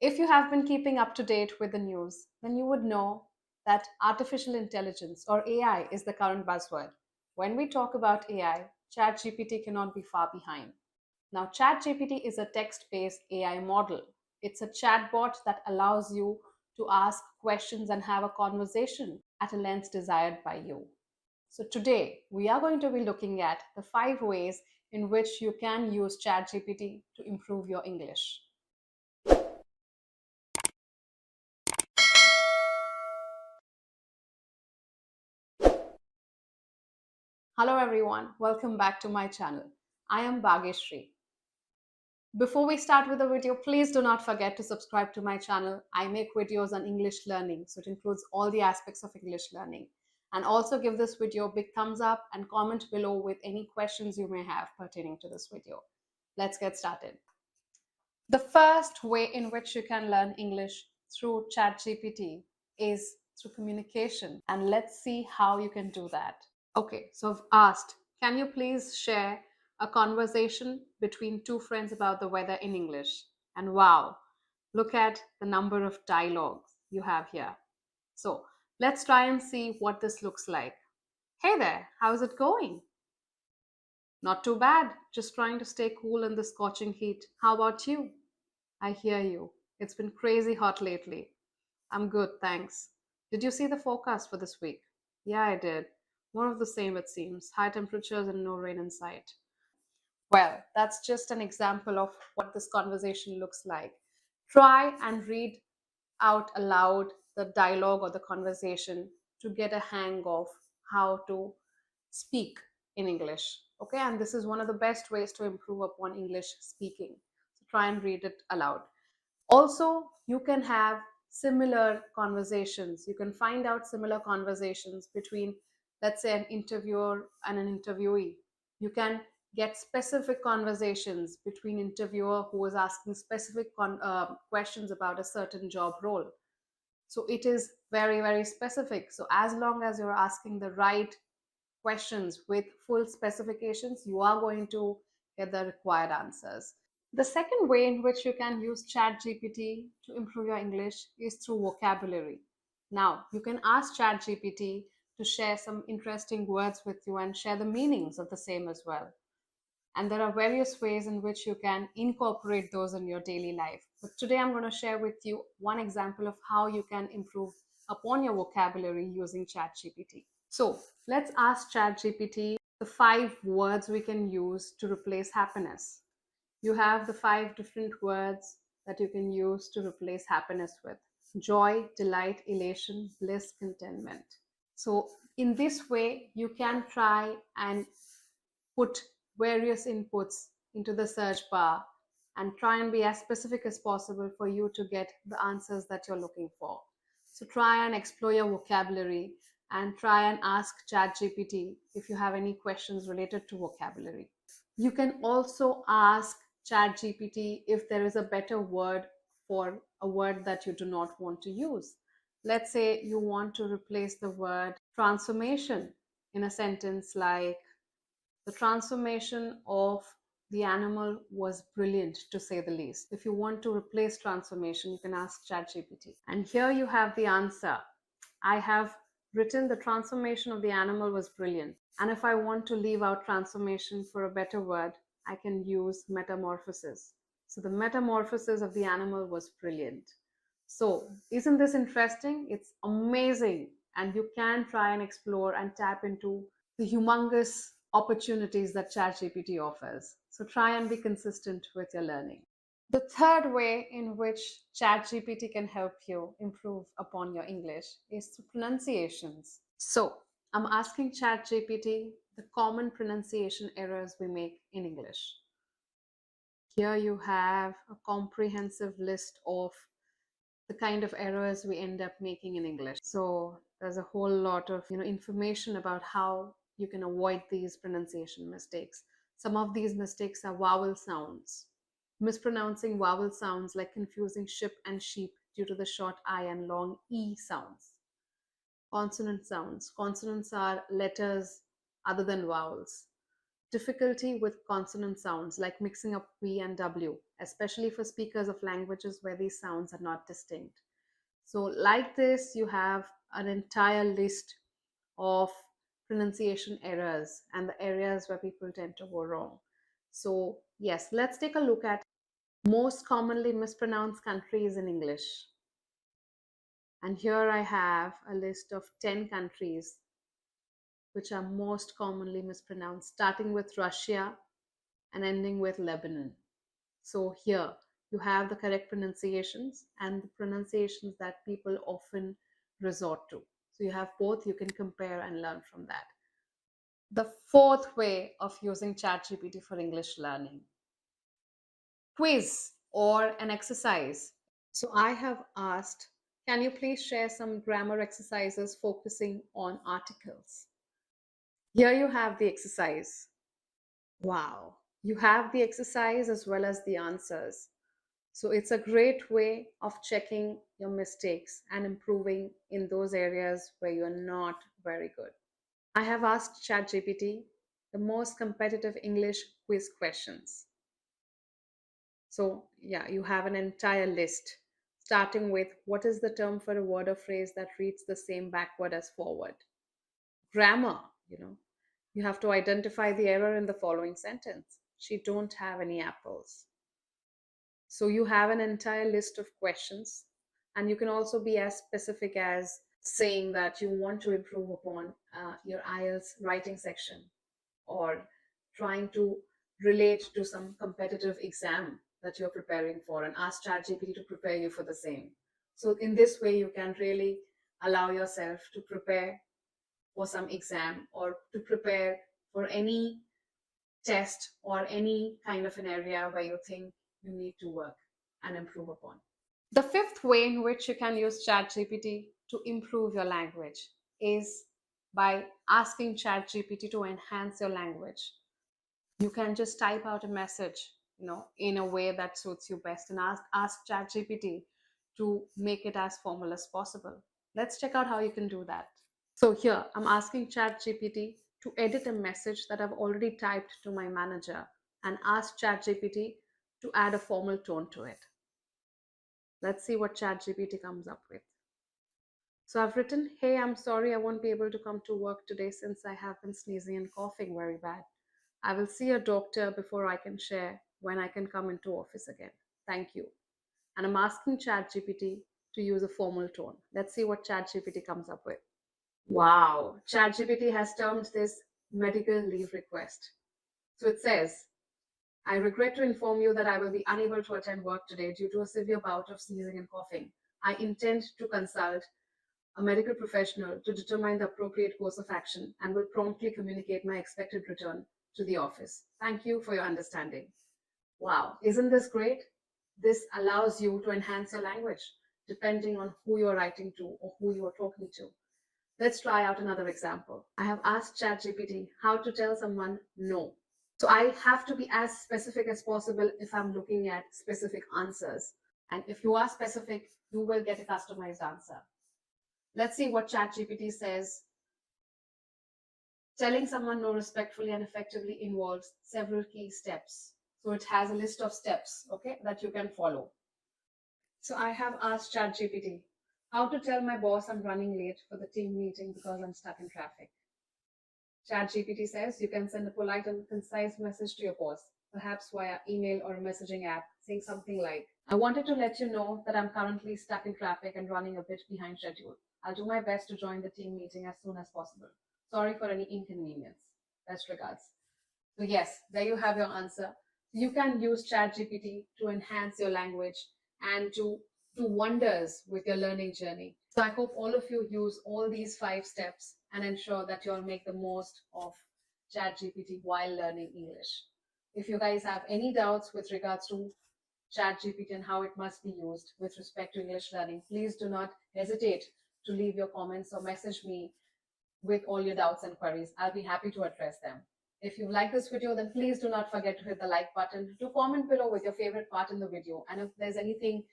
If you have been keeping up to date with the news, then you would know that artificial intelligence or AI is the current buzzword. When we talk about AI, ChatGPT cannot be far behind. Now, ChatGPT is a text based AI model. It's a chatbot that allows you to ask questions and have a conversation at a length desired by you. So, today we are going to be looking at the 5 ways in which you can use ChatGPT to improve your English. Hello everyone, welcome back to my channel. I am Bageshree. Before we start with the video, please do not forget to subscribe to my channel. I make videos on English learning, so it includes all the aspects of English learning. And also give this video a big thumbs up and comment below with any questions you may have pertaining to this video. Let's get started. The first way in which you can learn English through ChatGPT is through communication. And let's see how you can do that. Okay, so I've asked, can you please share a conversation between two friends about the weather in English? And wow, look at the number of dialogues you have here. So let's try and see what this looks like. Hey there, how's it going? Not too bad, just trying to stay cool in the scorching heat. How about you? I hear you. It's been crazy hot lately. I'm good, thanks. Did you see the forecast for this week? Yeah, I did. More of the same, it seems. High temperatures and no rain in sight. Well, that's just an example of what this conversation looks like. Try and read out aloud the dialogue or the conversation to get a hang of how to speak in English. Okay, and this is one of the best ways to improve upon English speaking. So try and read it aloud. Also, you can have similar conversations. You can find out similar conversations between, let's say, an interviewer and an interviewee. You can get specific conversations between interviewer who is asking specific questions about a certain job role. So it is very, very specific. So as long as you're asking the right questions with full specifications, you are going to get the required answers. The second way in which you can use ChatGPT to improve your English is through vocabulary. Now, you can ask ChatGPT to share some interesting words with you and share the meanings of the same as well. And there are various ways in which you can incorporate those in your daily life. But today I'm going to share with you one example of how you can improve upon your vocabulary using ChatGPT. So let's ask ChatGPT the 5 words we can use to replace happiness. You have the 5 different words that you can use to replace happiness with: joy, delight, elation, bliss, contentment. So in this way, you can try and put various inputs into the search bar and try and be as specific as possible for you to get the answers that you're looking for. So try and explore your vocabulary and try and ask ChatGPT if you have any questions related to vocabulary. You can also ask ChatGPT if there is a better word for a word that you do not want to use. Let's say you want to replace the word transformation in a sentence like, the transformation of the animal was brilliant, to say the least. If you want to replace transformation, you can ask ChatGPT. And here you have the answer. I have written the transformation of the animal was brilliant. And if I want to leave out transformation for a better word, I can use metamorphosis. So the metamorphosis of the animal was brilliant. So isn't this interesting? It's amazing. And you can try and explore and tap into the humongous opportunities that ChatGPT offers. So try and be consistent with your learning. The third way in which ChatGPT can help you improve upon your English is through pronunciations. So I'm asking ChatGPT the common pronunciation errors we make in English. Here you have a comprehensive list of the kind of errors we end up making in English. So there's a whole lot of information about how you can avoid these pronunciation mistakes. Some of these mistakes are vowel sounds. Mispronouncing vowel sounds, like confusing ship and sheep due to the short I and long E sounds. Consonant sounds. Consonants are letters other than vowels. difficulty with consonant sounds like mixing up V and W, especially for speakers of languages where these sounds are not distinct. So, like this, you have an entire list of pronunciation errors and the areas where people tend to go wrong. So, yes, let's take a look at most commonly mispronounced countries in English. And here I have a list of 10 countries which are most commonly mispronounced, starting with Russia and ending with Lebanon. So here you have the correct pronunciations and the pronunciations that people often resort to. So you have both, you can compare and learn from that. The fourth way of using ChatGPT for English learning, quiz or an exercise. So I have asked, can you please share some grammar exercises focusing on articles? Here you have the exercise. Wow, you have the exercise as well as the answers. So it's a great way of checking your mistakes and improving in those areas where you're not very good. I have asked ChatGPT the most competitive English quiz questions. So, yeah, you have an entire list, starting with what is the term for a word or phrase that reads the same backward as forward? Grammar, you have to identify the error in the following sentence. She don't have any apples. So you have an entire list of questions, and you can also be as specific as saying that you want to improve upon your IELTS writing section, or trying to relate to some competitive exam that you're preparing for and ask ChatGPT to prepare you for the same. So in this way, you can really allow yourself to prepare for some exam or to prepare for any test or any kind of an area where you think you need to work and improve upon. The fifth way in which you can use ChatGPT to improve your language is by asking ChatGPT to enhance your language. You can just type out a message, in a way that suits you best and ask ChatGPT to make it as formal as possible. Let's check out how you can do that. So here I'm asking ChatGPT to edit a message that I've already typed to my manager and ask ChatGPT to add a formal tone to it. Let's see what ChatGPT comes up with. So I've written, hey, I'm sorry I won't be able to come to work today since I have been sneezing and coughing very bad. I will see a doctor before I can share when I can come into office again. Thank you. And I'm asking ChatGPT to use a formal tone. Let's see what ChatGPT comes up with. Wow, ChatGPT has termed this medical leave request. So it says, I regret to inform you that I will be unable to attend work today due to a severe bout of sneezing and coughing. I intend to consult a medical professional to determine the appropriate course of action and will promptly communicate my expected return to the office. Thank you for your understanding. Wow, isn't this great? This allows you to enhance your language depending on who you're writing to or who you're talking to. Let's try out another example. I have asked ChatGPT how to tell someone no. So I have to be as specific as possible if I'm looking at specific answers. And if you are specific, you will get a customized answer. Let's see what ChatGPT says. Telling someone no respectfully and effectively involves several key steps. So it has a list of steps, okay, that you can follow. So I have asked ChatGPT how to tell my boss I'm running late for the team meeting because I'm stuck in traffic. ChatGPT says you can send a polite and concise message to your boss, perhaps via email or a messaging app, saying something like, I wanted to let you know that I'm currently stuck in traffic and running a bit behind schedule. I'll do my best to join the team meeting as soon as possible. Sorry for any inconvenience. Best regards. So yes, there you have your answer. You can use ChatGPT to enhance your language and to do wonders with your learning journey. So I hope all of you use all these 5 steps and ensure that you'll make the most of ChatGPT while learning English. If you guys have any doubts with regards to ChatGPT and how it must be used with respect to English learning, please do not hesitate to leave your comments or message me with all your doubts and queries. I'll be happy to address them. If you like this video, then please do not forget to hit the like button, to comment below with your favorite part in the video, and if there's anything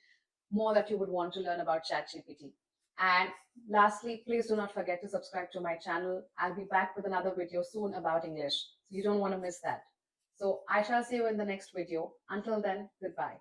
more that you would want to learn about ChatGPT. And lastly, please do not forget to subscribe to my channel. I'll be back with another video soon about English. So you don't want to miss that. So I shall see you in the next video. Until then, goodbye.